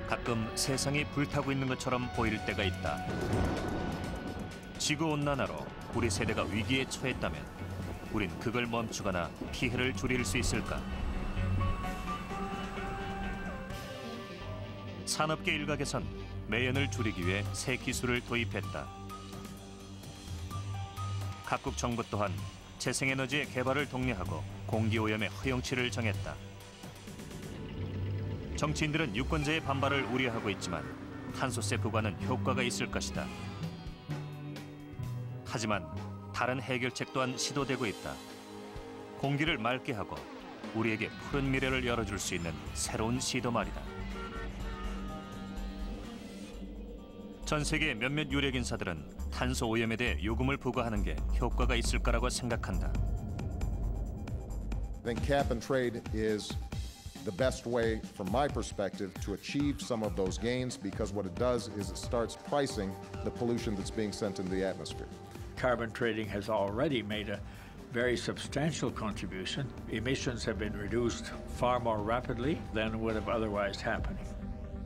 가끔 세상이 불타고 있는 것처럼 보일 때가 있다. 지구온난화로 우리 세대가 위기에 처했다면 우린 그걸 멈추거나 피해를 줄일 수 있을까? 산업계 일각에선 매연을 줄이기 위해 새 기술을 도입했다. 각국 정부 또한 재생에너지의 개발을 독려하고 공기오염의 허용치를 정했다. 정치인들은 유권자의 반발을 우려하고 있지만 탄소세 부과는 효과가 있을 것이다. 하지만 다른 해결책 또한 시도되고 있다. 공기를 맑게 하고 우리에게 푸른 미래를 열어줄 수 있는 새로운 시도 말이다. 전 세계 몇몇 유력 인사들은 탄소 오염에 대해 요금을 부과하는 게 효과가 있을 거라고 생각한다. I think cap and trade is the best way, from my perspective, to achieve some of those gains, because what it does is it starts pricing the pollution that's being sent into the atmosphere. Carbon trading has already made a very substantial contribution. Emissions have been reduced far more rapidly than would have otherwise happened.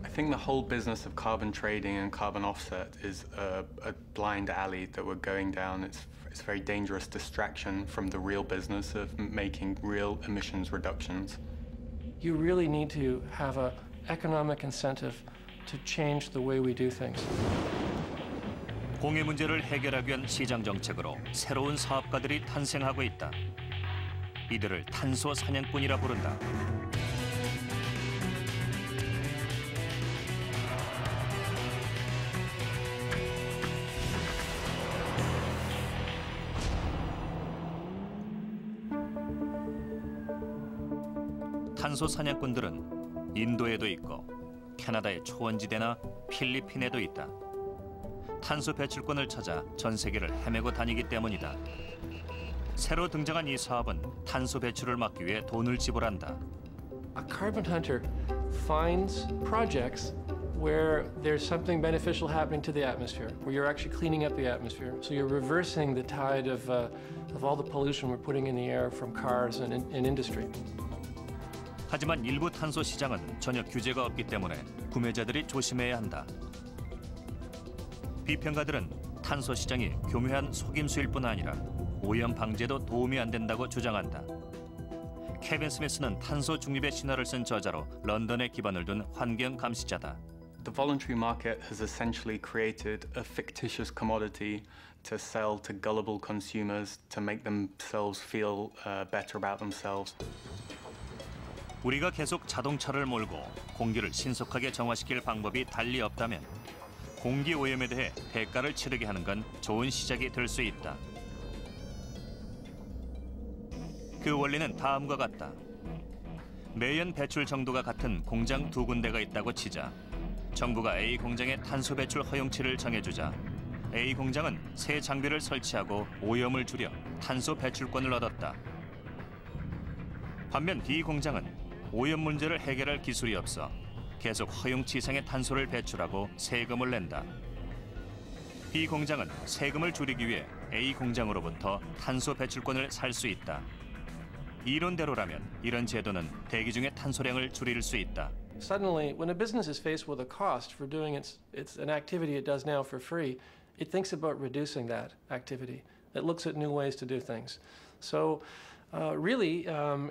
I think the whole business of carbon trading and carbon offset is a blind alley that we're going down. It's a very dangerous distraction from the real business of making real emissions reductions. You really need to have an economic incentive to change the way we do things. 공해 문제를 해결하기 위한 시장 정책으로 새로운 사업가들이 탄생하고 있다. 이들을 탄소 사냥꾼이라 부른다. 탄소 사냥꾼들은 인도에도 있고 캐나다의 초원지대나 필리핀에도 있다. 탄소 배출권을 찾아 전 세계를 헤매고 다니기 때문이다. 새로 등장한 이 사업은 탄소 배출을 막기 위해 돈을 지불한다. A carbon hunter finds projects where there's something beneficial happening to the atmosphere, where you're actually cleaning up the atmosphere. So you're reversing the tide of all the pollution we're putting in the air from cars and industry. 하지만 일부 탄소 시장은 전혀 규제가 없기 때문에 구매자들이 조심해야 한다. 비평가들은 탄소 시장이 교묘한 속임수일 뿐 아니라 오염 방제도 도움이 안 된다고 주장한다. 케빈 스미스는 탄소 중립의 신화를 쓴 저자로 런던에 기반을 둔 환경 감시자다. The voluntary market has essentially created a fictitious commodity to sell to gullible consumers to make themselves feel better about themselves. 우리가 계속 자동차를 몰고 공기를 신속하게 정화시킬 방법이 달리 없다면 공기 오염에 대해 대가를 치르게 하는 건 좋은 시작이 될 수 있다. 그 원리는 다음과 같다. 매연 배출 정도가 같은 공장 두 군데가 있다고 치자 정부가 A 공장의 탄소 배출 허용치를 정해주자 A 공장은 새 장비를 설치하고 오염을 줄여 탄소 배출권을 얻었다. 반면 B 공장은 오염 문제를 해결할 기술이 없어 계속 허용치 이상의 탄소를 배출하고 세금을 낸다. B 공장은 세금을 줄이기 위해 A 공장으로부터 탄소 배출권을 살 수 있다. 이론대로라면 이런 제도는 대기 중의 탄소량을 줄일 수 있다. Suddenly, when a business is faced with a cost for doing it's an activity it does now for free, it thinks about reducing that activity. It looks at new ways to do things. So really,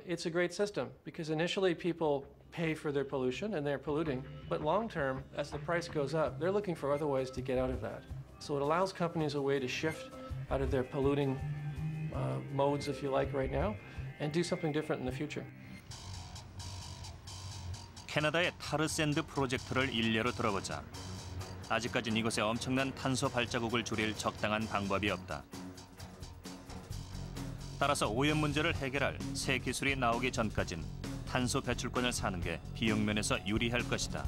it's a great system because initially people pay for their pollution and they're polluting, but long term, as the price goes up, they're looking for other ways to get out of that. So it allows companies a way to shift out of their polluting modes, if you like, right now, and do something different in the future. 캐나다의 타르샌드 프로젝트를 일례로 들어보자. 아직까진 이곳에 엄청난 탄소 발자국을 줄일 적당한 방법이 없다. 따라서 오염 문제를 해결할 새 기술이 나오기 전까진 탄소 배출권을 사는 게 비용 면에서 유리할 것이다.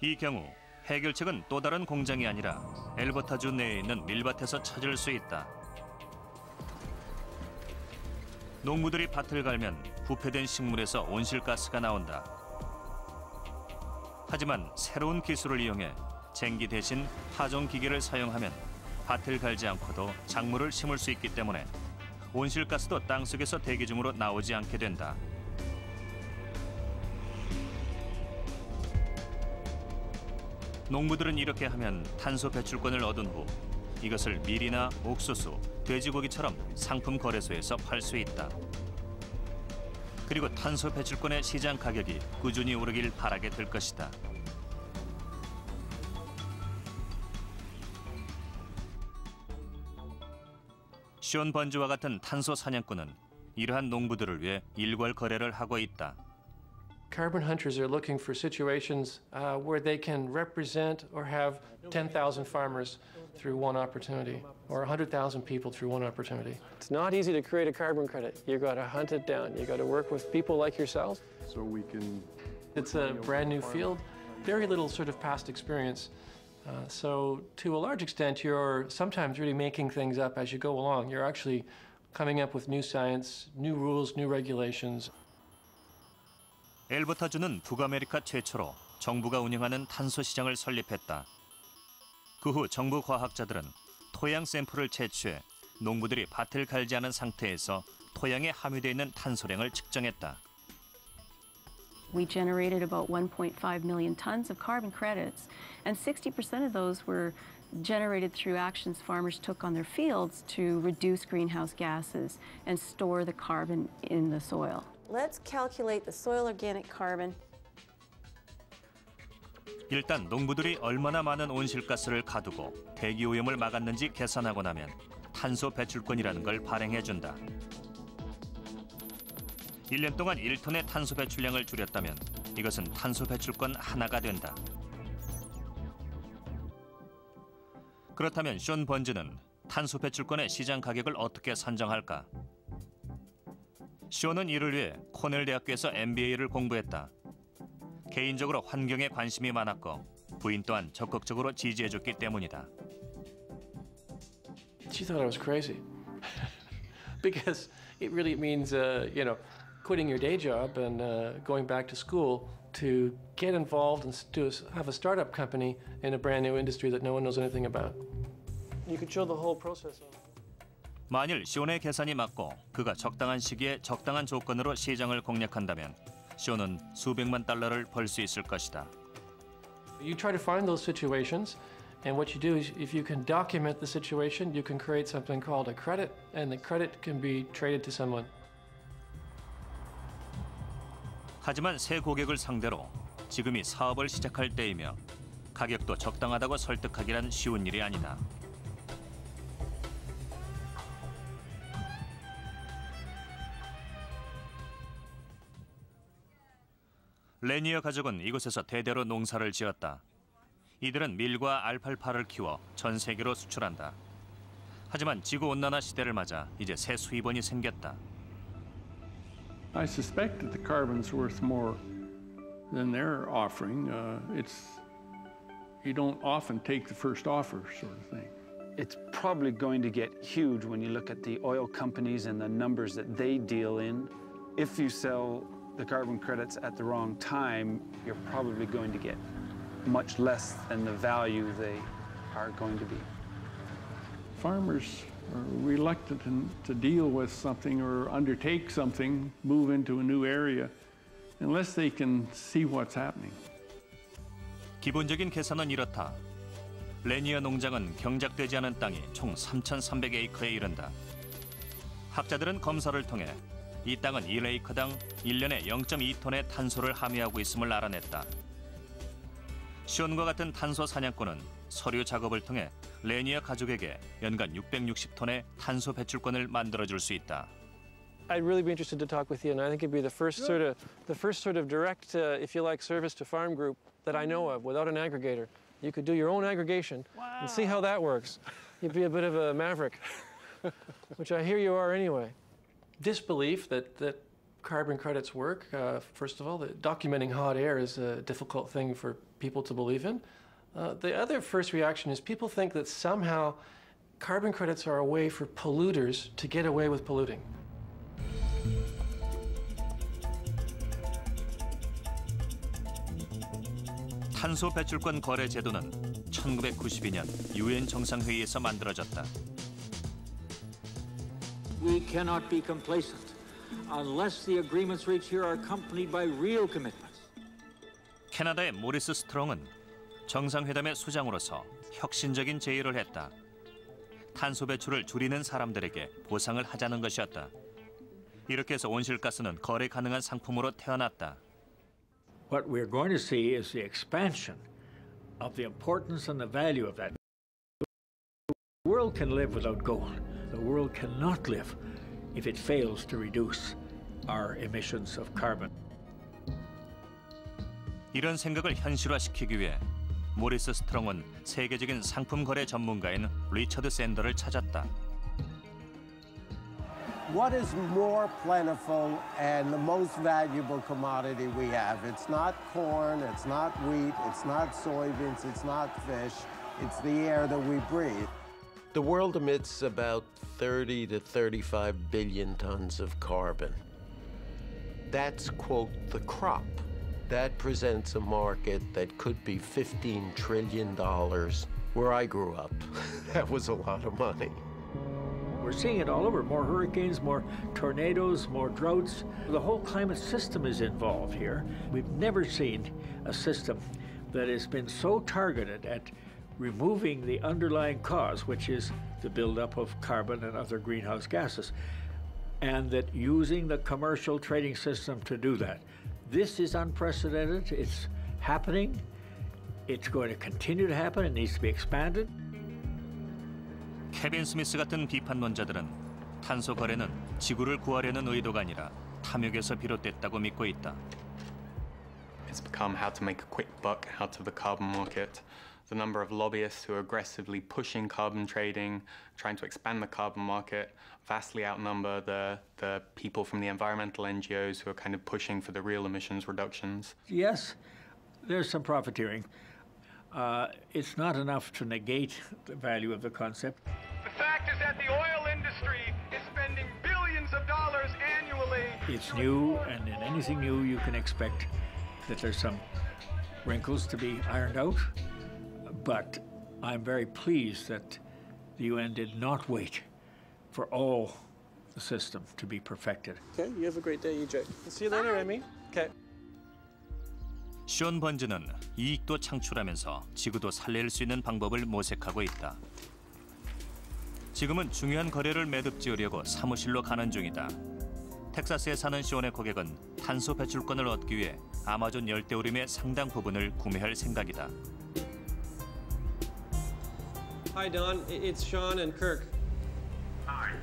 이 경우 해결책은 또 다른 공장이 아니라 엘버타주 내에 있는 밀밭에서 찾을 수 있다. 농부들이 밭을 갈면 부패된 식물에서 온실가스가 나온다. 하지만 새로운 기술을 이용해 쟁기 대신 파종 기계를 사용하면 밭을 갈지 않고도 작물을 심을 수 있기 때문에 온실가스도 땅속에서 대기 중으로 나오지 않게 된다. 농부들은 이렇게 하면 탄소 배출권을 얻은 후 이것을 밀이나 옥수수, 돼지고기처럼 상품 거래소에서 팔 수 있다. 그리고 탄소 배출권의 시장 가격이 꾸준히 오르길 바라게 될 것이다. 쇼 번즈와 같은 탄소 사냥꾼은 이러한 농부들을 위해 일괄 거래를 하고 있다. Carbon hunters are looking for situations where they can represent or have 10,000 farmers through one opportunity, or 100,000 people through one opportunity. It's not easy to create a carbon credit. You got to hunt it down. You got to work with people like yourselves. So we can. It's a brand new field, very little sort of past experience. So to a large extent, you're sometimes really making things up as you go along. You're actually coming up with new science, new rules, new regulations. 엘버타주는 북아메리카 최초로 정부가 운영하는 탄소 시장을 설립했다. 그 후 정부 과학자들은 토양 샘플을 채취해 농부들이 밭을 갈지 않은 상태에서 토양에 함유되어 있는 탄소량을 측정했다. We generated about 1.5 million tons of carbon credits, and 60% of those were generated through actions farmers took on their fields to reduce greenhouse gases and store the carbon in the soil. Let's calculate the soil organic carbon. 일단 농부들이 얼마나 많은 온실가스를 가두고 대기 오염을 막았는지 계산하고 나면 탄소 배출권이라는 걸 발행해준다. 1년 동안 1톤의 탄소 배출량을 줄였다면 이것은 탄소 배출권 하나가 된다. 그렇다면 쇼 번즈는 탄소 배출권의 시장 가격을 어떻게 산정할까? 쇼는 이를 위해 코넬 대학교에서 MBA를 공부했다. 개인적으로 환경에 관심이 많았고 부인 또한 적극적으로 지지해줬기 때문이다. She thought I was crazy because it really means, quitting your day job and going back to school to get involved and to have a startup company in a brand new industry that no one knows anything about. You could show the whole process. 만일 쇼의 계산이 맞고 그가 적당한 시기에 적당한 조건으로 시장을 공략한다면 쇼는 수백만 달러를 벌 수 있을 것이다. You try to find those situations, and what you do is if you can document the situation, you can create something called a credit, and the credit can be traded to someone. 하지만 새 고객을 상대로 지금이 사업을 시작할 때이며 가격도 적당하다고 설득하기란 쉬운 일이 아니다. 레니어 가족은 이곳에서 대대로 농사를 지었다. 이들은 밀과 알팔파를 키워 전 세계로 수출한다. 하지만 지구온난화 시대를 맞아 이제 새 수입원이 생겼다. I suspect that the carbon's worth more than they're offering. You don't often take the first offer, sort of thing. It's probably going to get huge when you look at the oil companies and the numbers that they deal in. If you sell the carbon credits at the wrong time, you're probably going to get much less than the value they are going to be. Farmers are reluctant to deal with something or undertake something, move into a new area, unless they can see what's happening. 기본적인 계산은 이렇다. 레니어 농장은 경작되지 않은 땅이 총 3,300에이커에 이른다. 학자들은 검사를 통해 이 땅은 1에이커당 1년에 0.2톤의 탄소를 함유하고 있음을 알아냈다. 쇼과 같은 탄소 사냥꾼은 서류 작업을 통해 레니어 가족에게 연간 660톤의 탄소 배출권을 만들어줄 수 있다. I'd really be interested to talk with you, and I think it'd be the first sort of direct, if you like, service to farm group that I know of without an aggregator. You could do your own aggregation and see how that works. You'd be a bit of a maverick, which I hear you are anyway. Disbelief that carbon credits work. First of all, documenting hot air is a difficult thing for people to believe in. The other first reaction is people think that somehow carbon credits are a way for polluters to get away with polluting. 탄소 배출권 거래 제도는 1992년 유엔 정상회의에서 만들어졌다. We cannot be complacent unless the agreements reached here are accompanied by real commitments. 캐나다의 모리스 스트롱은 정상회담의 수장으로서 혁신적인 제의를 했다. 탄소 배출을 줄이는 사람들에게 보상을 하자는 것이었다. 이렇게 해서 온실가스는 거래 가능한 상품으로 태어났다. What we're going to see is the expansion of the importance and the value of that. The world can live without gold. The world cannot live if it fails to reduce our emissions of carbon. 이런 생각을 현실화시키기 위해 모리스 스트롱은 세계적인 상품 거래 전문가인 리처드 샌더를 찾았다. What is more plentiful and the most valuable commodity we have? It's not corn, it's not wheat, it's not soybeans, it's not fish, it's the air that we breathe. The world emits about 30 to 35 billion tons of carbon. That's, quote, the crop. That presents a market that could be $15 trillion. Where I grew up, that was a lot of money. We're seeing it all over. More hurricanes, more tornadoes, more droughts. The whole climate system is involved here. We've never seen a system that has been so targeted at removing the underlying cause, which is the buildup of carbon and other greenhouse gases, and that using the commercial trading system to do that. This is unprecedented. It's happening. It's going to continue to happen. It needs to be expanded. 케빈 스미스 같은 비판론자들은 탄소 거래는 지구를 구하려는 의도가 아니라 탐욕에서 비롯됐다고 믿고 있다. It's become how to make a quick buck out of the carbon market. The number of lobbyists who are aggressively pushing carbon trading, trying to expand the carbon market, vastly outnumber the people from the environmental NGOs who are kind of pushing for the real emissions reductions. Yes, there's some profiteering. It's not enough to negate the value of the concept. The fact is that the oil industry is spending billions of dollars annually. It's new, and in anything new, you can expect that there's some wrinkles to be ironed out. But I'm very pleased that the UN did not wait for all the system to be perfected. Okay, you have a great day, EJ. See you later, Amy. Okay. 숀 번즈는 이익도 창출하면서 지구도 살릴 수 있는 방법을 모색하고 있다. 지금은 중요한 거래를 매듭 지으려고 사무실로 가는 중이다. 텍사스에 사는 숀의 고객은 탄소 배출권을 얻기 위해 아마존 열대우림의 상당 부분을 구매할 생각이다. Hi, Don. It's Sean and Kirk. Hi.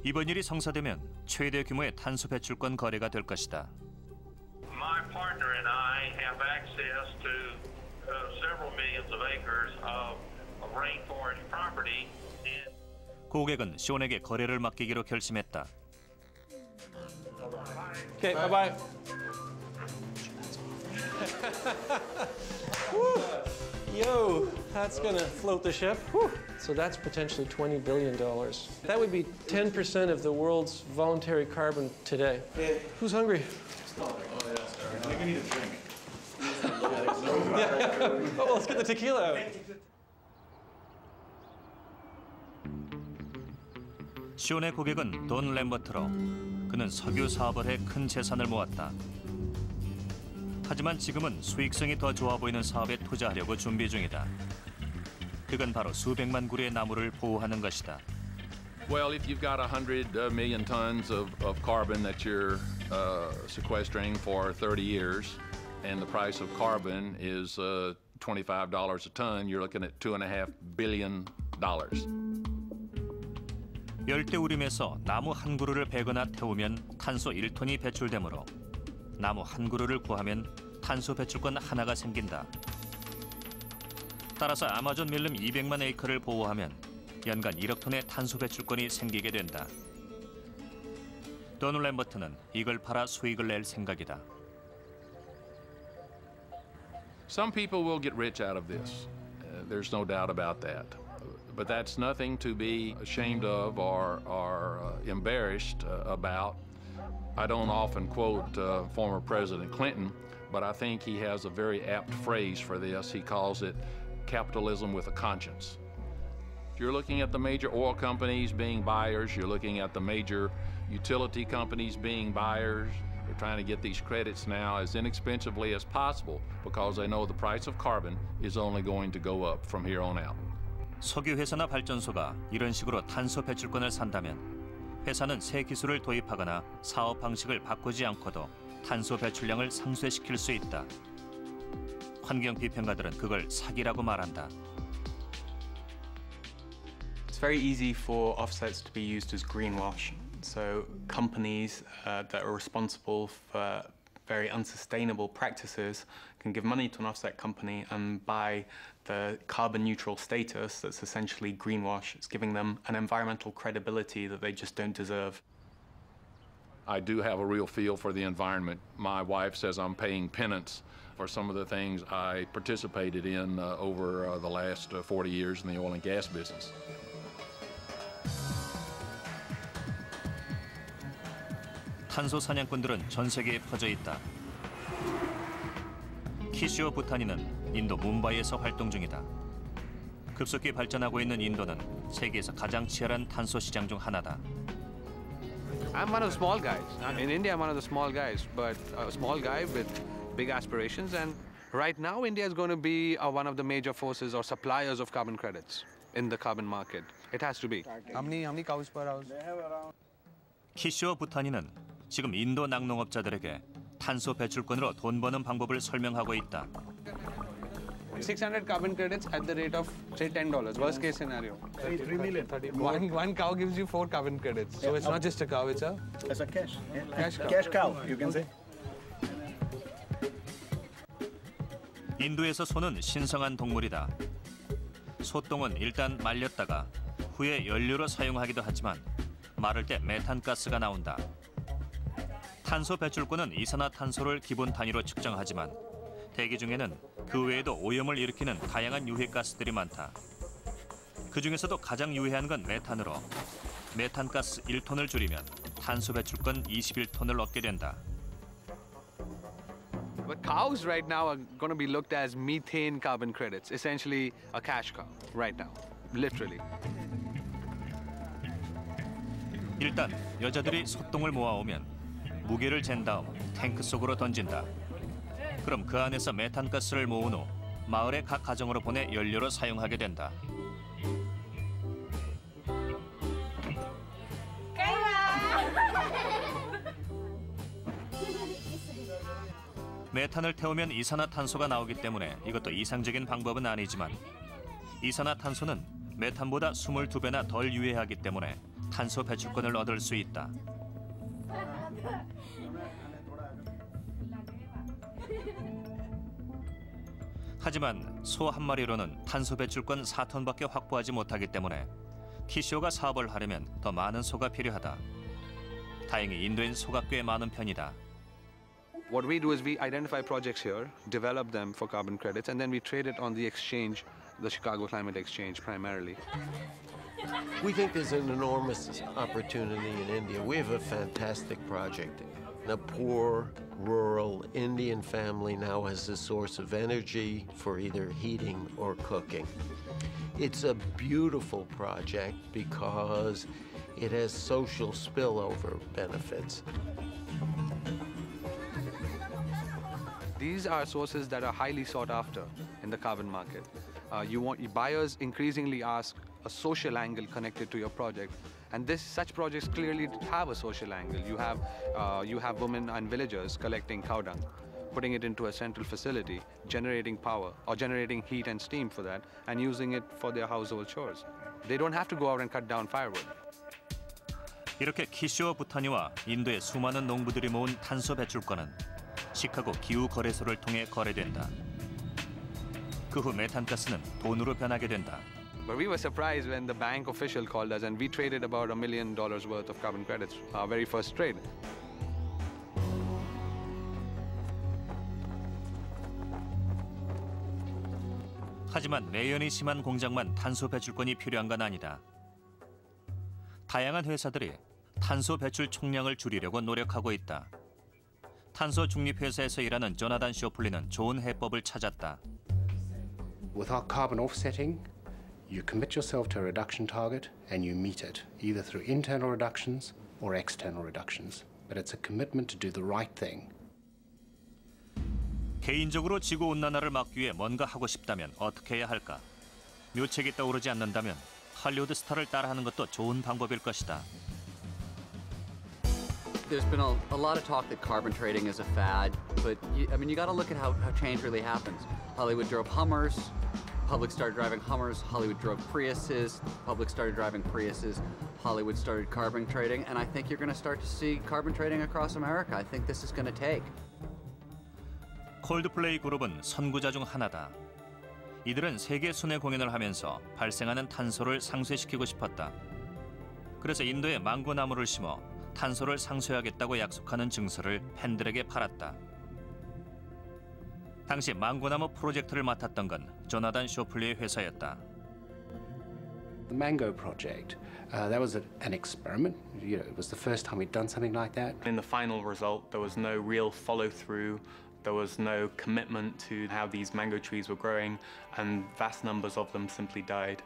이번 일이 성사되면 최대 규모의 탄소 배출권 거래가 될 것이다. My partner and I have access to several millions of acres of rainforest property. 고객은 숀에게 거래를 맡기기로 결심했다. Okay, bye-bye. Yo, that's gonna float the ship. Whew. So that's potentially $20 billion. That would be 10% of the world's voluntary carbon today. Who's hungry? Oh, yeah, sorry. I think we need a drink. Yeah. Oh, well, let's get the tequila out. 숀의 고객은 돈 램버트로. 그는 석유 사업을 해 큰 재산을 모았다. 하지만 지금은 수익성이 더 좋아 보이는 사업에 투자하려고 준비 중이다. 그건 바로 수백만 그루의 나무를 보호하는 것이다. Well, if you've got 100 million tons of carbon that you're sequestering for 30 years, and the price of carbon is $25 a ton, you're looking at $2.5 billion. 열대우림에서 나무 한 그루를 베거나 태우면 탄소 1톤이 배출되므로 나무 한 그루를 구하면 탄소 배출권 하나가 생긴다. 따라서 아마존 밀림 200만 에이커를 보호하면 연간 1억 톤의 탄소 배출권이 생기게 된다. 돈 램버트는 이걸 팔아 수익을 낼 생각이다. Some people will get rich out of this. There's no doubt about that. But that's nothing to be ashamed of or embarrassed about. I don't often quote former President Clinton, but I think he has a very apt phrase for this. He calls it capitalism with a conscience. You're looking at the major oil companies being buyers. You're looking at the major utility companies being buyers. They're trying to get these credits now as inexpensively as possible because they know the price of carbon is only going to go up from here on out. 석유 회사나 발전소가 이런 식으로 탄소 배출권을 산다면 회사는 새 기술을 도입하거나 사업 방식을 바꾸지 않고도 탄소 배출량을 상쇄시킬 수 있다. 환경 비평가들은 그걸 사기라고 말한다. It's very easy for offsets to be used as greenwash. So companies that are responsible for very unsustainable practices can give money to an offset company and buy the carbon neutral status that's essentially greenwash. It's giving them an environmental credibility that they just don't deserve. I do have a real feel for the environment. My wife says I'm paying penance for some of the things I participated in over the last 40 years in the oil and gas business. 탄소 사냥꾼들은 전 세계에 퍼져 있다. 키시오 부타니는 인도 뭄바이에서 활동 중이다. 급속히 발전하고 있는 인도는 세계에서 가장 치열한 탄소 시장 중 하나다. I'm one of the small guys. In India, I'm one of the small guys, but a small guy with big aspirations. And right now, India is going to be one of the major forces or suppliers of carbon credits in the carbon market. It has to be. How many cows per house? 키시오 부타니는 지금 인도 낙농업자들에게 탄소 배출권으로 돈 버는 방법을 설명하고 있다. 600 carbon credits at the rate of, say, $10. Worst case scenario. 3 million. One cow gives you 4 carbon credits. So it's not just a cow, it's a cash. Cash cow, you can say. 인도에서 소는 신성한 동물이다. 소똥은 일단 말렸다가 후에 연료로 사용하기도 하지만 마를 때 메탄가스가 나온다. 탄소 배출권은 이산화탄소를 기본 단위로 측정하지만 대기 중에는 그 외에도 오염을 일으키는 다양한 유해가스들이 많다. 그 중에서도 가장 유해한 건 메탄으로 메탄가스 1톤을 줄이면 탄소 배출권 21톤을 얻게 된다. But cows right now are going to be looked as methane carbon credits, essentially a cash cow right now, literally. 일단 여자들이 소똥을 모아오면 무게를 잰 다음 탱크 속으로 던진다. 그럼 그 안에서 메탄가스를 모은 후 마을의 각 가정으로 보내 연료로 사용하게 된다. 메탄을 태우면 이산화탄소가 나오기 때문에 이것도 이상적인 방법은 아니지만 이산화탄소는 메탄보다 22배나 덜 유해하기 때문에 탄소 배출권을 얻을 수 있다. 하지만 소 한 마리로는 탄소 배출권 4톤밖에 확보하지 못하기 때문에 키시오가 사업을 하려면 더 많은 소가 필요하다. 다행히 인도엔 소가 꽤 많은 편이다. What we do is we identify projects here, develop them for carbon credits, and then we trade it on the exchange, the Chicago Climate Exchange primarily. We think there's an enormous opportunity in India. We have a fantastic project. A poor, rural Indian family now has a source of energy for either heating or cooking. It's a beautiful project because it has social spillover benefits. These are sources that are highly sought after in the carbon market. Buyers increasingly ask a social angle connected to your project. And such projects clearly have a social angle. You have women and villagers collecting cow dung, putting it into a central facility, generating power or generating heat and steam for that, and using it for their household chores. They don't have to go out and cut down firewood. 이렇게 키시오 부타니와 인도의 수많은 농부들이 모은 탄소 배출권은 시카고 기후 거래소를 통해 거래된다. 그 후 메탄가스는 돈으로 변하게 된다. But we were surprised when the bank official called us and we traded about $1 million worth of carbon credits, our very first trade. 하지만 매연이 심한 공장만 탄소 배출권이 필요한 건 아니다. 다양한 회사들이 탄소 배출 총량을 줄이려고 노력하고 있다. 탄소 중립 회사에서 일하는 조나단 쇼플리는 좋은 해법을 찾았다. With our carbon offsetting, you commit yourself to a reduction target and you meet it, either through internal reductions or external reductions. but it's a commitment to do the right thing. 개인적으로 지구온난화를 막기 위해 뭔가 하고 싶다면 어떻게 해야 할까? 묘책이 떠오르지 않는다면 할리우드 스타를 따라하는 것도 좋은 방법일 것이다. There's been a lot of talk that carbon trading is a fad, but you got to look at how change really happens. Hollywood drove Hummers, public started driving Hummers, Hollywood drove Priuses, public started driving Priuses, Hollywood started carbon trading, and I think you're going to start to see carbon trading across America. I think this is going to take. 콜드플레이 그룹은 선구자 중 하나다. 이들은 세계 순회 공연을 하면서 발생하는 탄소를 상쇄시키고 싶었다. 그래서 인도에 망고나무를 심어 탄소를 상쇄하겠다고 약속하는 증서를 팬들에게 팔았다. 당시 망고나무 프로젝트를 맡았던 건 조나단 쇼플리의 회사였다. The Mango Project, that was an experiment. It was the first time we'd done something like that. In the final result, there was no real follow-through. There was no commitment to how these mango trees were growing, and vast numbers of them simply died,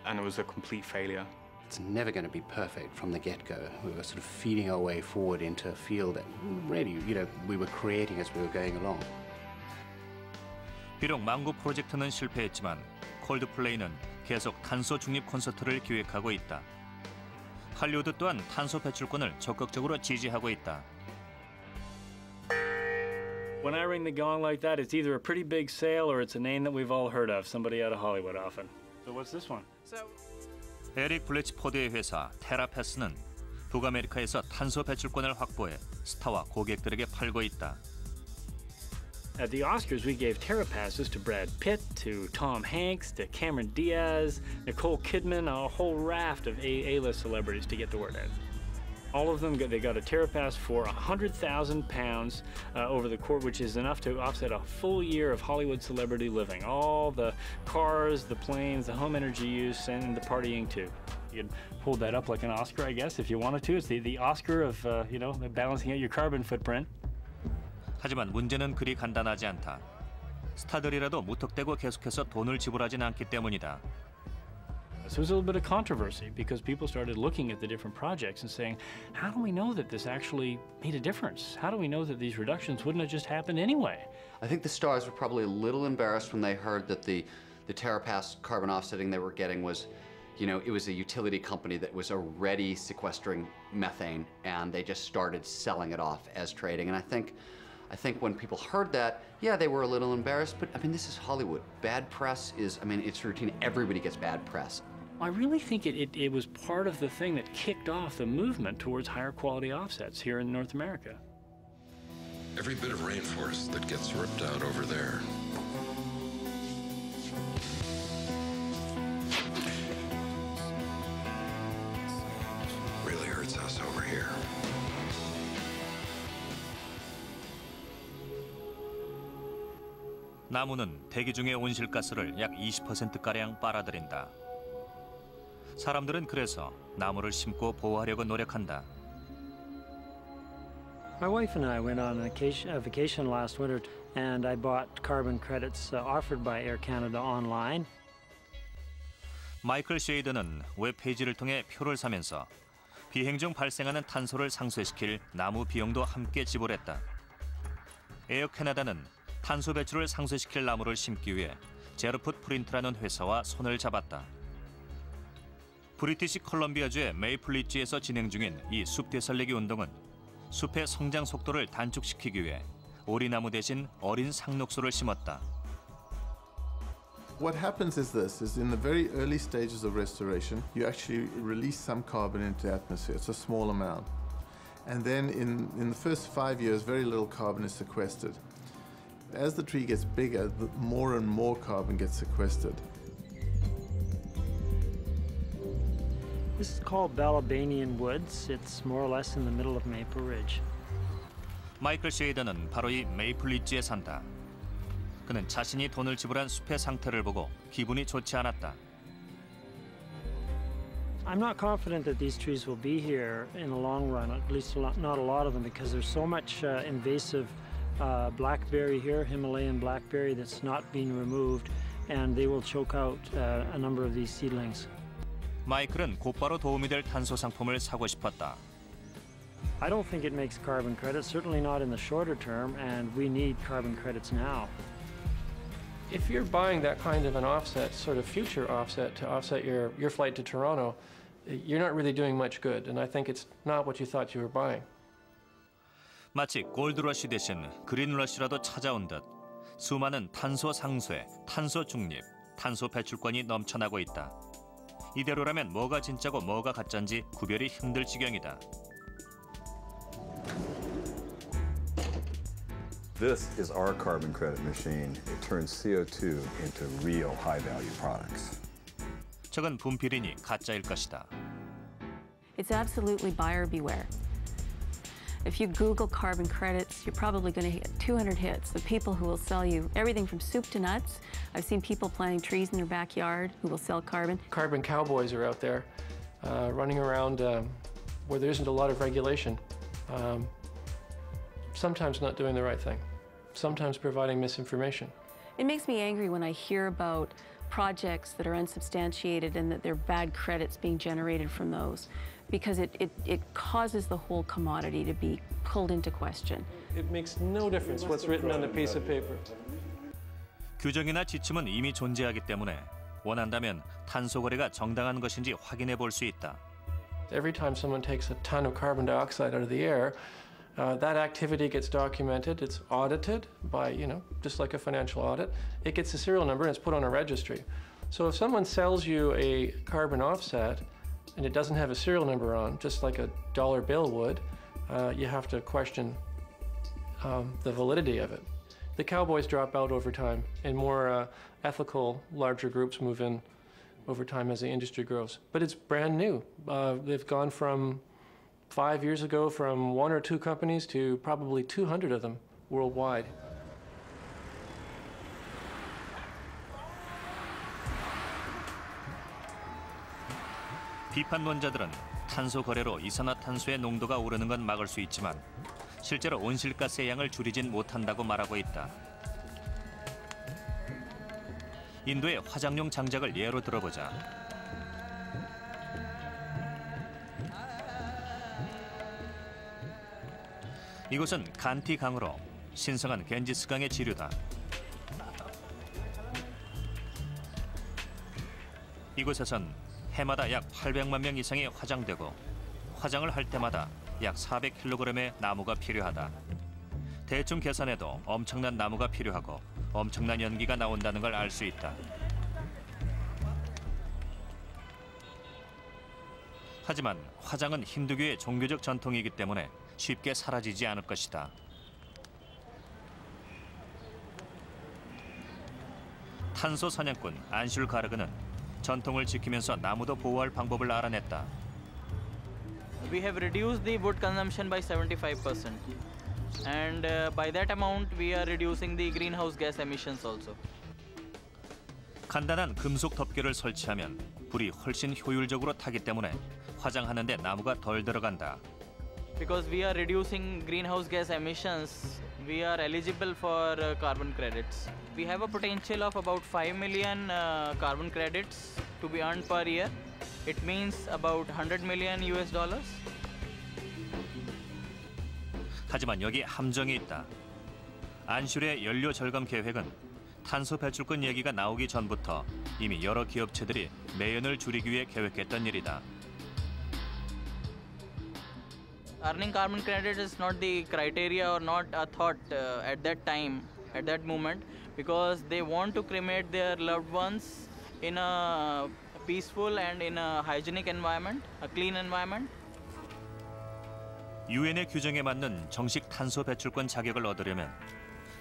and it was a complete failure. It's never going to be perfect from the get-go. We were sort of feeding our way forward into a field that really, we were creating as we were going along. 비록 망고 프로젝트는 실패했지만 콜드플레이는 계속 탄소 중립 콘서트를 기획하고 있다. 할리우드 또한 탄소 배출권을 적극적으로 지지하고 있다. When I ring the gong like that, it's either a pretty big sale or it's a name that we've all heard of, somebody out of Hollywood often. So what's this one? 에릭 블래치포드의 회사 테라패스는 북아메리카에서 탄소 배출권을 확보해 스타와 고객들에게 팔고 있다. At the Oscars, we gave TerraPasses to Brad Pitt, to Tom Hanks, to Cameron Diaz, Nicole Kidman, a whole raft of A-list celebrities to get the word out. All of them, they got a TerraPass for £100,000 over the court, which is enough to offset a full year of Hollywood celebrity living. All the cars, the planes, the home energy use, and the partying too. You could hold that up like an Oscar, I guess, if you wanted to. It's the Oscar of, balancing out your carbon footprint. 하지만 문제는 그리 간단하지 않다. 스타들이라도 무턱대고 계속해서 돈을 지불하진 않기 때문이다. So there's a little bit of controversy because people started looking at the different projects and saying, how do we know that this actually made a difference? How do we know that these reductions wouldn't have just happened anyway? I think the stars were probably a little embarrassed when they heard that the TerraPass carbon offsetting they were getting was, it was a utility company that was already sequestering methane, and they just started selling it off as trading. And I think when people heard that, yeah, they were a little embarrassed, but this is Hollywood. Bad press is, it's routine. Everybody gets bad press. I really think it was part of the thing that kicked off the movement towards higher quality offsets here in North America. Every bit of rainforest that gets ripped out over there really hurts us over here. 나무는 대기 중의 온실가스를 약 20%가량 빨아들인다. 사람들은 그래서 나무를 심고 보호하려고 노력한다. My wife and I went on a vacation last winter, and I bought carbon credits offered by Air Canada online. 마이클 쉐이더는 웹페이지를 통해 표를 사면서 비행 중 발생하는 탄소를 상쇄시킬 나무 비용도 함께 지불했다. 에어 캐나다는 탄소 배출을 상쇄시킬 나무를 심기 위해 제로풋 프린트라는 회사와 손을 잡았다. 브리티시 컬럼비아주의 메이플리지에서 진행 중인 이 숲 되살리기 운동은 숲의 성장 속도를 단축시키기 위해 오리나무 대신 어린 상록수를 심었다. What happens is this, is in the very early stages of restoration, you actually release some carbon into the atmosphere. It's a small amount. And then in the first 5 years, very little carbon is sequestered. As the tree gets bigger, more and more carbon gets sequestered. This is called Balabanian Woods. It's more or less in the middle of Maple Ridge. 마이클 쉐이더는 바로 이 메이플 리지에 산다. 그는 자신이 돈을 지불한 숲의 상태를 보고 기분이 좋지 않았다. I'm not confident that these trees will be here in the long run, at least not a lot of them, because there's so much invasive blackberry here, Himalayan blackberry, that's not being removed, and they will choke out a number of these seedlings. 마이클은 곧바로 도움이 될 탄소 상품을 사고 싶었다. I don't think it makes carbon credits, certainly not in the shorter term, and we need carbon credits now. If you're buying that kind of an offset, sort of future offset, to offset your flight to Toronto, you're not really doing much good, and I think it's not what you thought you were buying. 마치 골드러시 대신 그린러시라도 찾아온 듯 수많은 탄소 상쇄, 탄소 중립, 탄소 배출권이 넘쳐나고 있다. 이대로라면 뭐가 진짜고 뭐가 가짜인지 구별이 힘들 지경이다. This is our carbon credit machine. It turns CO2 into real high-value products. 저건 분필이니 가짜일 것이다. It's absolutely buyer beware. If you Google carbon credits, you're probably going to hit 200 hits of people who will sell you everything from soup to nuts. I've seen people planting trees in their backyard who will sell carbon. Carbon cowboys are out there running around where there isn't a lot of regulation. Sometimes not doing the right thing, sometimes providing misinformation. It makes me angry when I hear about projects that are unsubstantiated and that there are bad credits being generated from those, because it causes the whole commodity to be pulled into question. It makes no difference what's written on the piece of paper. 규정이나 지침은 이미 존재하기 때문에 원한다면 탄소 거래가 정당한 것인지 확인해 볼 수 있다. Every time someone takes a ton of carbon dioxide out of the air, that activity gets documented, it's audited by, just like a financial audit. It gets a serial number and it's put on a registry. So if someone sells you a carbon offset and it doesn't have a serial number on, just like a dollar bill would, you have to question the validity of it. The cowboys drop out over time and more ethical, larger groups move in over time as the industry grows. But it's brand new. They've gone from 5 years ago from 1 or 2 companies to probably 200 of them worldwide. 비판론자들은 탄소 거래로 이산화탄소의 농도가 오르는 건 막을 수 있지만 실제로 온실가스의 양을 줄이진 못한다고 말하고 있다. 인도의 화장용 장작을 예로 들어보자. 이곳은 간티 강으로 신성한 겐지스강의 지류다. 이곳에선 해마다 약 800만 명 이상이 화장되고 화장을 할 때마다 약 400kg의 나무가 필요하다. 대충 계산해도 엄청난 나무가 필요하고 엄청난 연기가 나온다는 걸 알 수 있다. 하지만 화장은 힌두교의 종교적 전통이기 때문에 쉽게 사라지지 않을 것이다. 탄소 사냥꾼 안슐 가르그는 전통을 지키면서 나무도 보호할 방법을 알아냈다. We have reduced the wood consumption by 75%, and by that amount we are reducing the greenhouse gas emissions also. 간단한 금속 덮개를 설치하면 불이 훨씬 효율적으로 타기 때문에 화장하는 데 나무가 덜 들어간다. Because we are reducing greenhouse gas emissions, we are eligible for carbon credits. We have a potential of about 5 million carbon credits to be earned per year. It means about $100 million. 하지만 여기 함정이 있다. 안슐의 연료 절감 계획은 탄소 배출권 얘기가 나오기 전부터 이미 여러 기업체들이 매연을 줄이기 위해 계획했던 일이다. Earning carbon credit is not the criteria or not a thought at that time, at that moment, because they want to cremate their loved ones in a peaceful and in a hygienic environment, a clean environment. 유엔의 규정에 맞는 정식 탄소 배출권 자격을 얻으려면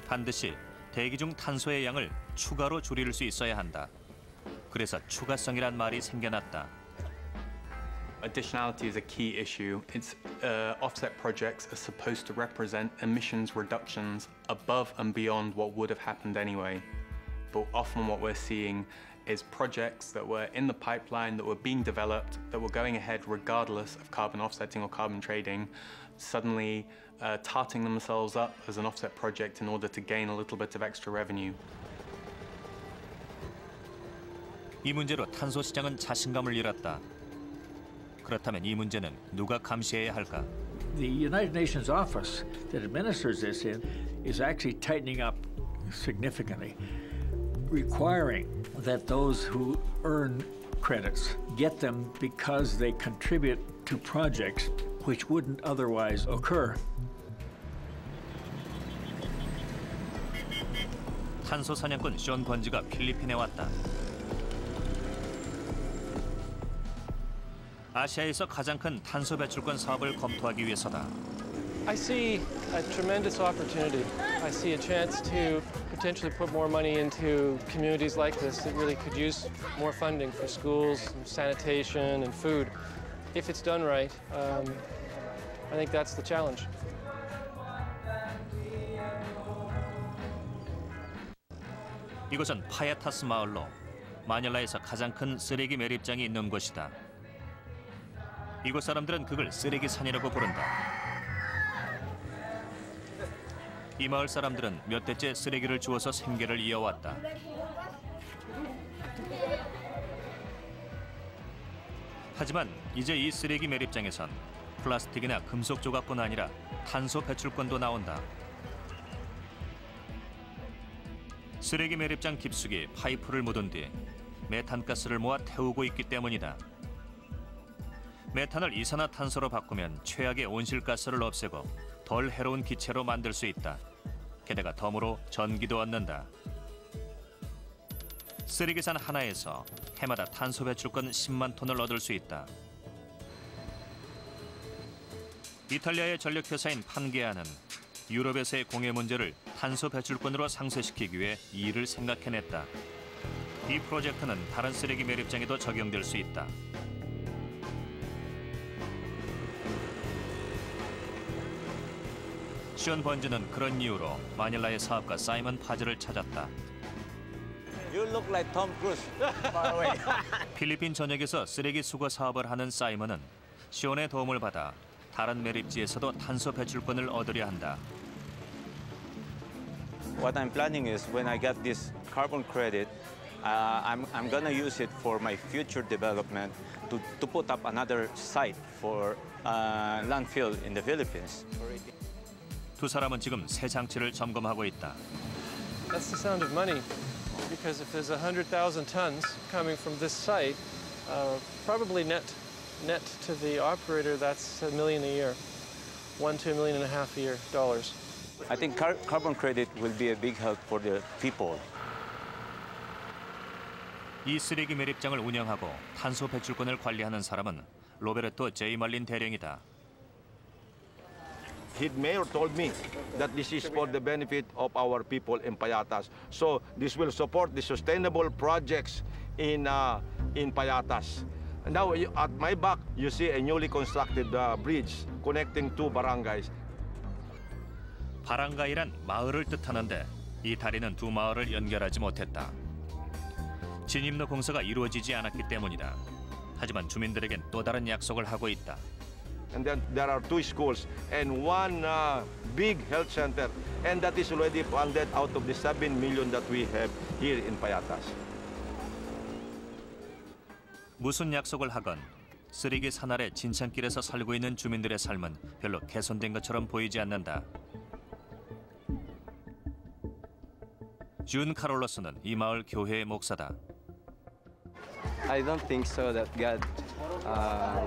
반드시 대기 중 탄소의 양을 추가로 줄일 수 있어야 한다. 그래서 추가성이란 말이 생겨났다. Additionality is a key issue. It's offset projects are supposed to represent emissions reductions above and beyond what would have happened anyway. But often what we're seeing is projects that were in the pipeline, that were being developed, that were going ahead regardless of carbon offsetting or carbon trading, suddenly tarting themselves up as an offset project in order to gain a little bit of extra revenue. 이 문제로 탄소 시장은 자신감을 잃었다. 그렇다면 이 문제는 누가 감시해야 할까? The United Nations office that administers this is actually tightening up significantly, requiring that those who earn credits get them because they contribute to projects which wouldn't otherwise occur. 탄소 사냥꾼 션 번지가 필리핀에 왔다. 아시아에서 가장 큰 탄소 배출권 사업을 검토하기 위해서다. I see a tremendous opportunity. I see a chance to potentially put more money into communities like this that really could use more funding for schools, sanitation, and food. If it's done right, I think that's the challenge. 이곳은 파야타스 마을로 마닐라에서 가장 큰 쓰레기 매립장이 있는 곳이다. 이곳 사람들은 그걸 쓰레기 산이라고 부른다. 이 마을 사람들은 몇 대째 쓰레기를 주워서 생계를 이어왔다. 하지만 이제 이 쓰레기 매립장에선 플라스틱이나 금속 조각뿐 아니라 탄소 배출권도 나온다. 쓰레기 매립장 깊숙이 파이프를 묻은 뒤 메탄가스를 모아 태우고 있기 때문이다. 메탄을 이산화탄소로 바꾸면 최악의 온실가스를 없애고 덜 해로운 기체로 만들 수 있다. 게다가 덤으로 전기도 얻는다. 쓰레기산 하나에서 해마다 탄소 배출권 10만 톤을 얻을 수 있다. 이탈리아의 전력회사인 판게아는 유럽에서의 공해 문제를 탄소 배출권으로 상쇄시키기 위해 이를 생각해냈다. 이 프로젝트는 다른 쓰레기 매립장에도 적용될 수 있다. 션 번즈는 그런 이유로 마닐라의 사업가 사이먼 파즈를 찾았다. You look like Tom Cruise. Far away. 필리핀 전역에서 쓰레기 수거 사업을 하는 사이먼은 션의 도움을 받아 다른 매립지에서도 탄소 배출권을 얻으려 한다. What I'm planning is when I get this carbon credit, I'm gonna use it for my future development to put up another site for landfill in the Philippines. 두 사람은 지금 새 장치를 점검하고 있다. That's the sound of money, because if there's 100,000 tons coming from this site, probably net to the operator, that's $1 million a year, $1 to $1.5 million a year dollars. I think carbon credit will be a big help for the people. 이 쓰레기 매립장을 운영하고 탄소 배출권을 관리하는 사람은 로베르토 제이 말린 대령이다. Head mayor told me that this is for the benefit of our people in Payatas. So this will support the sustainable projects in Payatas. Now at my back, you see a newly constructed bridge connecting two barangays. 바랑가이란 마을을 뜻하는데 이 다리는 두 마을을 연결하지 못했다. 진입로 공사가 이루어지지 않았기 때문이다. 하지만 주민들에겐 또 다른 약속을 하고 있다. And then there are two schools and one big health center, and that is already funded out of the 7 million that we have here in Payatas. 무슨 약속을 하건 쓰레기 산 아래 진창길에서 살고 있는 주민들의 삶은 별로 개선된 것처럼 보이지 않는다. 준 카롤로스는 이 마을 교회의 목사다. I don't think so that God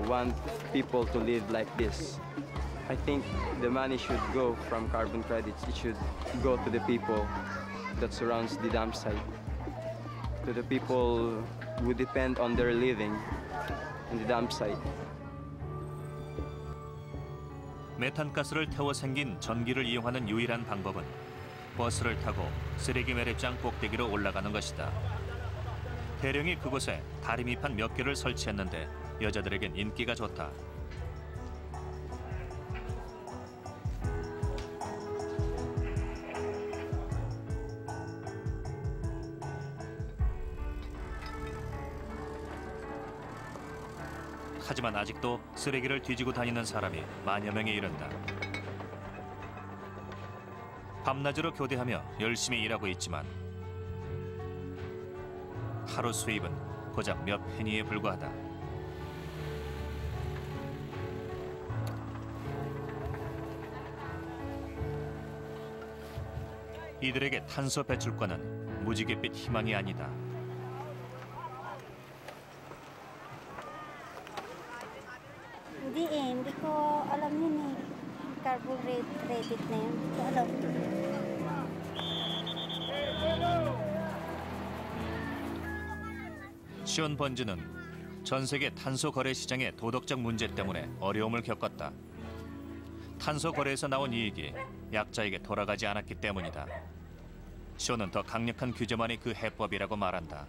wants people to live like this. I think the money should go from carbon credits. It should go to the people that surrounds the dump site, to the people who depend on their living in the dump site. 메탄가스를 태워 생긴 전기를 이용하는 유일한 방법은 버스를 타고 쓰레기 매립장 꼭대기로 올라가는 것이다. 대령이 그곳에 다리미판 몇 개를 설치했는데 여자들에겐 인기가 좋다. 하지만 아직도 쓰레기를 뒤지고 다니는 사람이 만여 명에 이른다. 밤낮으로 교대하며 열심히 일하고 있지만 하루 수입은 고작 몇 페니에 불과하다. 이들에게 탄소 배출권은 무지갯빛 희망이 아니다. Hindi ko alam yun carbon credit na yun. Hindi ko alam. 시온 번즈는 전 세계 탄소 거래 시장의 도덕적 문제 때문에 어려움을 겪었다. 탄소 거래에서 나온 이익이 약자에게 돌아가지 않았기 때문이다. 시온은 더 강력한 규제만이 그 해법이라고 말한다.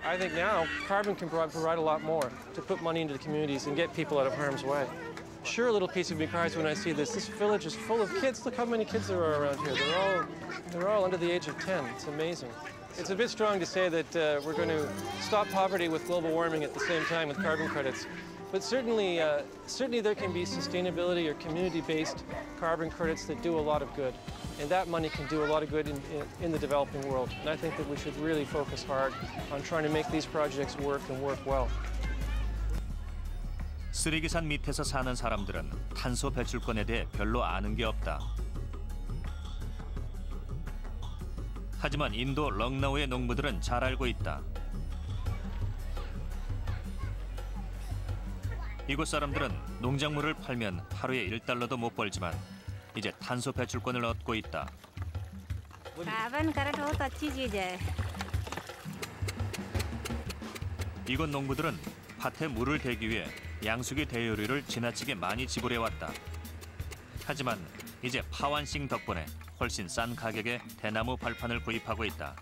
I think now carbon can provide a lot more to put money into the communities and get people out of harm's way. Sure, a little piece of me cries when I see this. This village is full of kids. Look how many kids there are around here. They're all under the age of 10. It's amazing. It's a bit strong to say that we're going to stop poverty with global warming at the same time with carbon credits. But certainly there can be sustainability or community-based carbon credits that do a lot of good. And that money can do a lot of good in the developing world. And I think that we should really focus hard on trying to make these projects work and work well. 쓰레기산 밑에서 사는 사람들은 탄소 배출권에 대해 별로 아는 게 없다. 하지만 인도 럭나우의 농부들은 잘 알고 있다. 이곳 사람들은 농작물을 팔면 하루에 $1도 못 벌지만 이제 탄소 배출권을 얻고 있다. 이곳 농부들은 밭에 물을 대기 위해 양수기 대여료를 지나치게 많이 지불해왔다. 하지만 이제 파완싱 덕분에 훨씬 싼 가격에 대나무 발판을 구입하고 있다.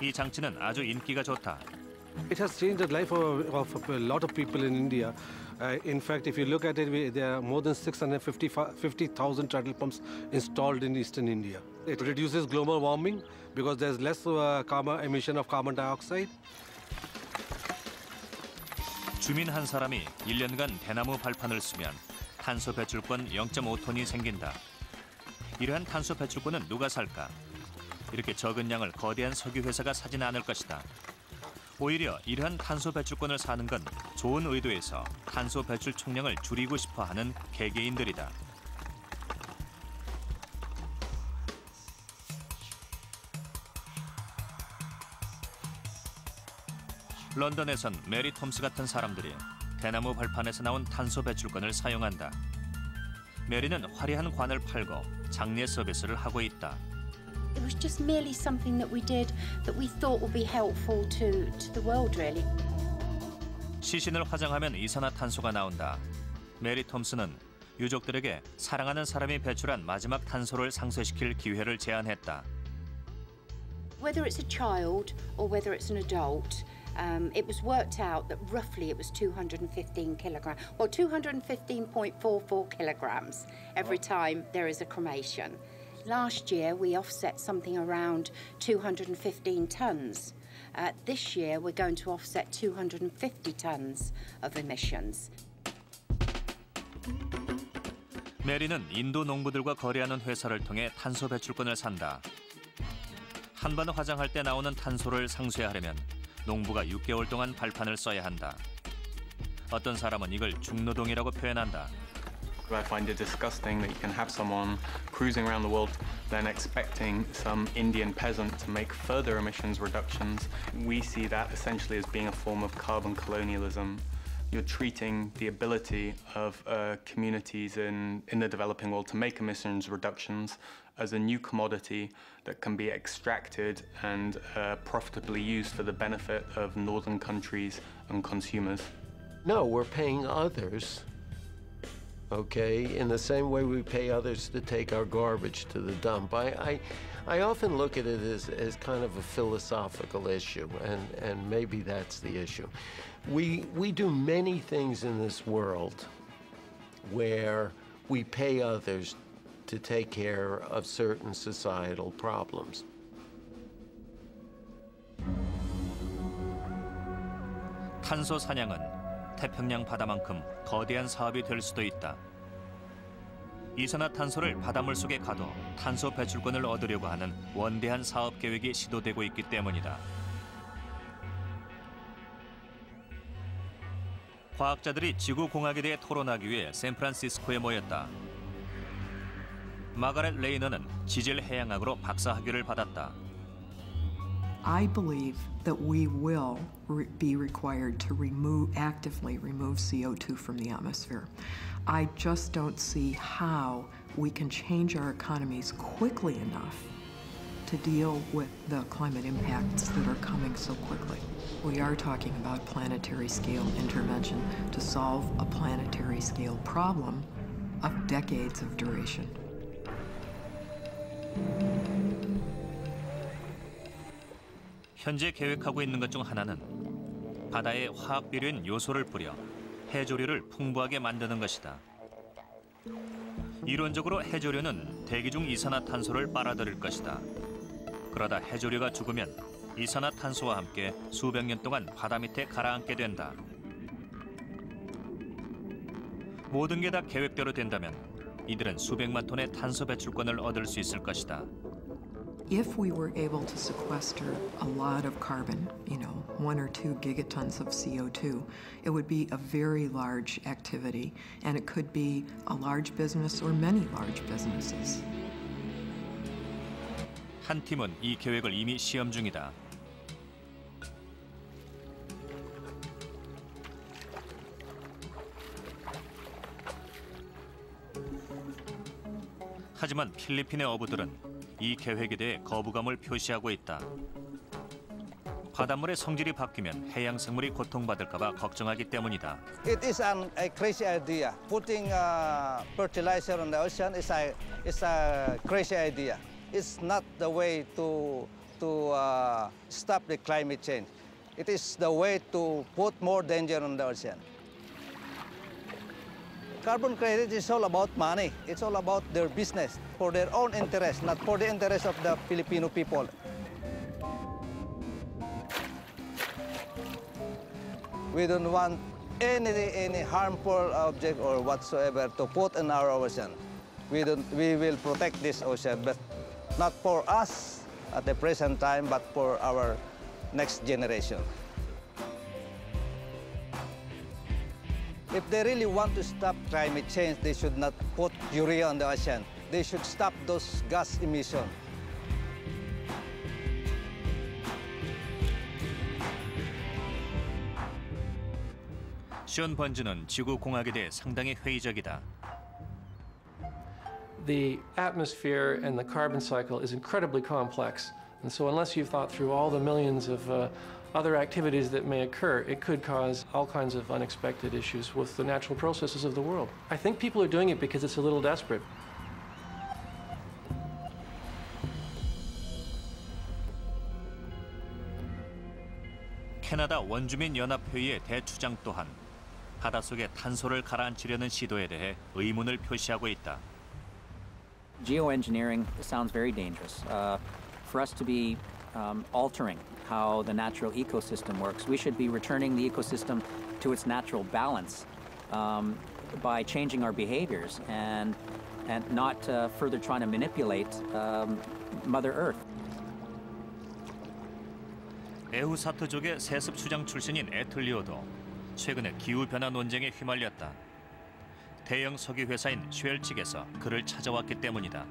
이 장치는 아주 인기가 좋다. It has changed the life of a lot of people in India. In fact, if you look at it, there are more than 650,000 turtle pumps installed in eastern India. It reduces global warming because there's less emission of carbon dioxide. 주민 한 사람이 1년간 대나무 발판을 쓰면 탄소 배출권 0.5톤이 생긴다. 이러한 탄소 배출권은 누가 살까? 이렇게 적은 양을 거대한 석유 회사가 사진 않을 것이다. 오히려 이러한 탄소 배출권을 사는 건 좋은 의도에서 탄소 배출 총량을 줄이고 싶어 하는 개개인들이다. 런던에선 메리 톰스 같은 사람들이 대나무 발판에서 나온 탄소 배출권을 사용한다. 메리는 화려한 관을 팔고 장례 서비스를 하고 있다. It was just merely something that we did that we thought would be helpful to the world, really. 시신을 화장하면 이산화탄소가 나온다. 메리 톰스는 유족들에게 사랑하는 사람이 배출한 마지막 탄소를 상쇄시킬 기회를 제안했다. Whether it's a child or whether it's an adult, it was worked out that roughly it was 215 kilograms, or 215.44 kilograms every time there is a cremation. Last year we offset something around 215 tons. This year we're going to offset 250 tons of emissions. 메리는 인도 농부들과 거래하는 회사를 통해 탄소 배출권을 산다. 한 번 화장할 때 나오는 탄소를 상쇄하려면 농부가 6개월 동안 발판을 써야 한다. 어떤 사람은 이걸 중노동이라고 표현한다. I find it disgusting that you can have someone cruising around the world then expecting some Indian peasant to make further emissions reductions. We see that essentially as being a form of carbon colonialism. You're treating the ability of communities in the developing world to make emissions reductions as a new commodity that can be extracted and profitably used for the benefit of northern countries and consumers. No, we're paying others, okay, in the same way we pay others to take our garbage to the dump. I often look at it as kind of a philosophical issue, and maybe that's the issue. We do many things in this world where we pay others to take care of certain societal problems. 탄소 사냥은 태평양 바다만큼 거대한 사업이 될 수도 있다. 이산화탄소를 바닷물 속에 가둬 탄소 배출권을 얻으려고 하는 원대한 사업 계획이 시도되고 있기 때문이다. 과학자들이 지구공학에 대해 토론하기 위해 샌프란시스코에 모였다. 마가렛 레이너는 지질 해양학으로 박사 학위를 받았다. I believe that we will be required to actively remove CO2 from the atmosphere. I just don't see how we can change our economies quickly enough to deal with the climate impacts that are coming so quickly. We are talking about planetary scale intervention to solve a planetary scale problem of decades of duration. 현재 계획하고 있는 것 중 하나는 바다에 화학 비료인 요소를 뿌려 해조류를 풍부하게 만드는 것이다. 이론적으로 해조류는 대기 중 이산화탄소를 빨아들일 것이다. 그러다 해조류가 죽으면 이산화탄소와 함께 수백 년 동안 바다 밑에 가라앉게 된다. 모든 게 다 계획대로 된다면 이들은 수백만 톤의 탄소 배출권을 얻을 수 있을 것이다. If we were able to sequester a lot of carbon, 1 or 2 gigatons of CO2, it would be a very large activity, and it could be a large business or many large businesses. 한 팀은 이 계획을 이미 시험 중이다. 하지만 필리핀의 어부들은 이 계획에 대해 거부감을 표시하고 있다. 바닷물의 성질이 바뀌면 해양 생물이 고통받을까 봐 걱정하기 때문이다. It is a crazy idea. Putting fertilizer on the ocean is a crazy idea. It's not the way to stop the climate change. It is the way to put more danger on the ocean. Carbon credit is all about money. It's all about their business, for their own interest, not for the interest of the Filipino people. We don't want any harmful object or whatsoever to put in our ocean. We will protect this ocean, but not for us at the present time, but for our next generation. If they really want to stop climate change, they should not put urea on the ocean. They should stop those gas emissions. 션 번즈는 지구 공학에 대해 상당히 회의적이다. The atmosphere and the carbon cycle is incredibly complex. And so unless you've thought through all the millions of other activities that may occur, it could cause all kinds of unexpected issues with the natural processes of the world. I think people are doing it because it's a little desperate. 캐나다 원주민 연합회의의 대추장 또한 바닷속에 탄소를 가라앉히려는 시도에 대해 의문을 표시하고 있다. Geoengineering sounds very dangerous. For us to be altering how the natural ecosystem works, we should be returning the ecosystem to its natural balance by changing our behaviors and not further trying to manipulate Mother Earth. 에후사트족의 세습 수장 출신인 에틀리오도 최근에 기후변화 논쟁에 휘말렸다. 대형 석유 회사인 쉘 측에서 그를 찾아왔기 때문이다.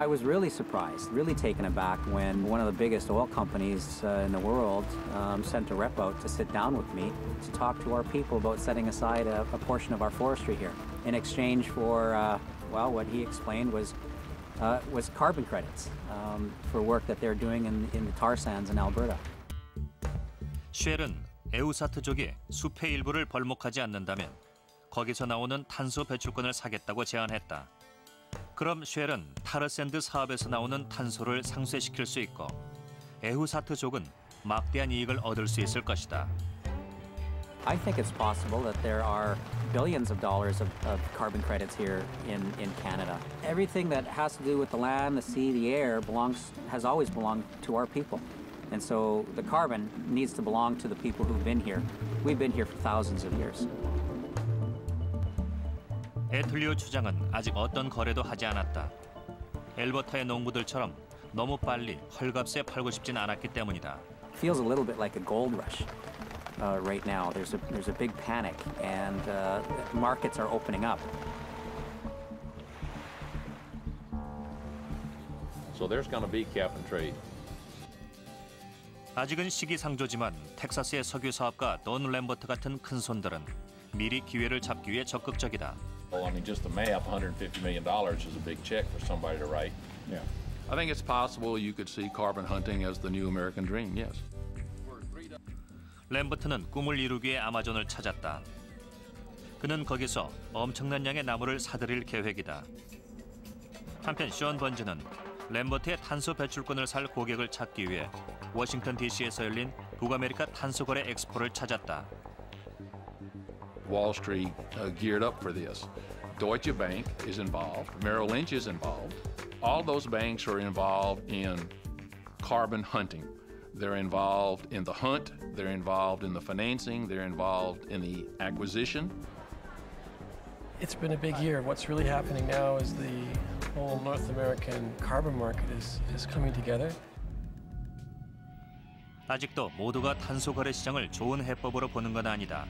I was really surprised, really taken aback when one of the biggest oil companies in the world sent a rep out to sit down with me to talk to our people about setting aside a portion of our forestry here in exchange for, well, what he explained was carbon credits for work that they're doing in the tar sands in Alberta. 쉘은 에후사트족이 숲의 일부를 벌목하지 않는다면 거기서 나오는 탄소 배출권을 사겠다고 제안했다. 그럼 쉘은 타르샌드 사업에서 나오는 탄소를 상쇄시킬 수 있고 에후사트족은 막대한 이익을 얻을 수 있을 것이다. I think it's possible that there are billions of dollars of carbon credits here in Canada. Everything that has to do with the land, the sea, the air has always belonged to our people. And so the carbon needs to belong to the people who've been here. We've been here for thousands of years. 에틀리오 추장은 아직 어떤 거래도 하지 않았다. 엘버타의 농부들처럼 너무 빨리 헐값에 팔고 싶진 않았기 때문이다. Feels a little bit like a gold rush right now. There's a big panic, and markets are opening up. So there's going to be cap and trade. 아직은 시기상조지만 텍사스의 석유 사업가 돈 램버트 같은 큰 손들은 미리 기회를 잡기 위해 적극적이다. Well, I mean, just the math, $150 million is a big check for somebody to write. Yeah. I think it's possible you could see carbon hunting as the new American dream, yes. 램버트는 꿈을 이루기 위해 아마존을 찾았다. 그는 거기서 엄청난 양의 나무를 사들일 계획이다. 한편 션 번즈는 램버트의 탄소 배출권을 살 고객을 찾기 위해 워싱턴 DC에서 열린 북아메리카 탄소 거래 엑스포를 찾았다. Wall Street geared up for this. Deutsche Bank is involved. Merrill Lynch is involved. All those banks are involved in carbon hunting. They're involved in the hunt. They're involved in the financing. They're involved in the acquisition. It's been a big year. What's really happening now is the whole North American carbon market is coming together. 아직도 모두가 탄소 거래 시장을 좋은 해법으로 보는 건 아니다.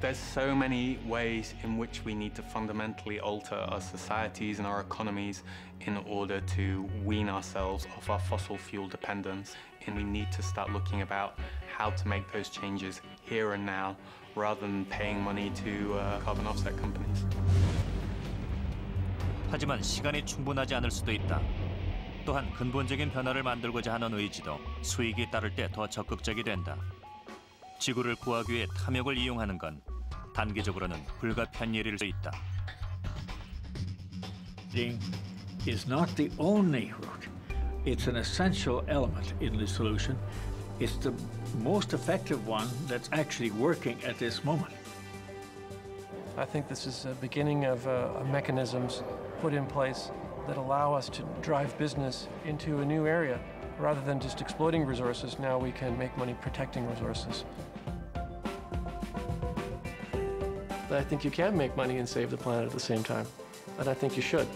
There's so many ways in which we need to fundamentally alter our societies and our economies in order to wean ourselves off our fossil fuel dependence. And we need to start looking about how to make those changes here and now rather than paying money to carbon offset companies. 하지만 시간이 충분하지 않을 수도 있다. 또한 근본적인 변화를 만들고자 하는 의지도 수익이 따를 때 더 적극적이 된다. 지구를 구하기 위해 탐욕을 이용하는 건 단기적으로는 불가피한 일일 수 있다. Is not the only route. It's an essential element in the solution. It's the most effective one that's actually working at this moment. I think this is a beginning of mechanisms put in place that allow us to drive business into a new area. Rather than just exploiting resources, now we can make money protecting resources. But I think you can make money and save the planet at the same time, and I think you should.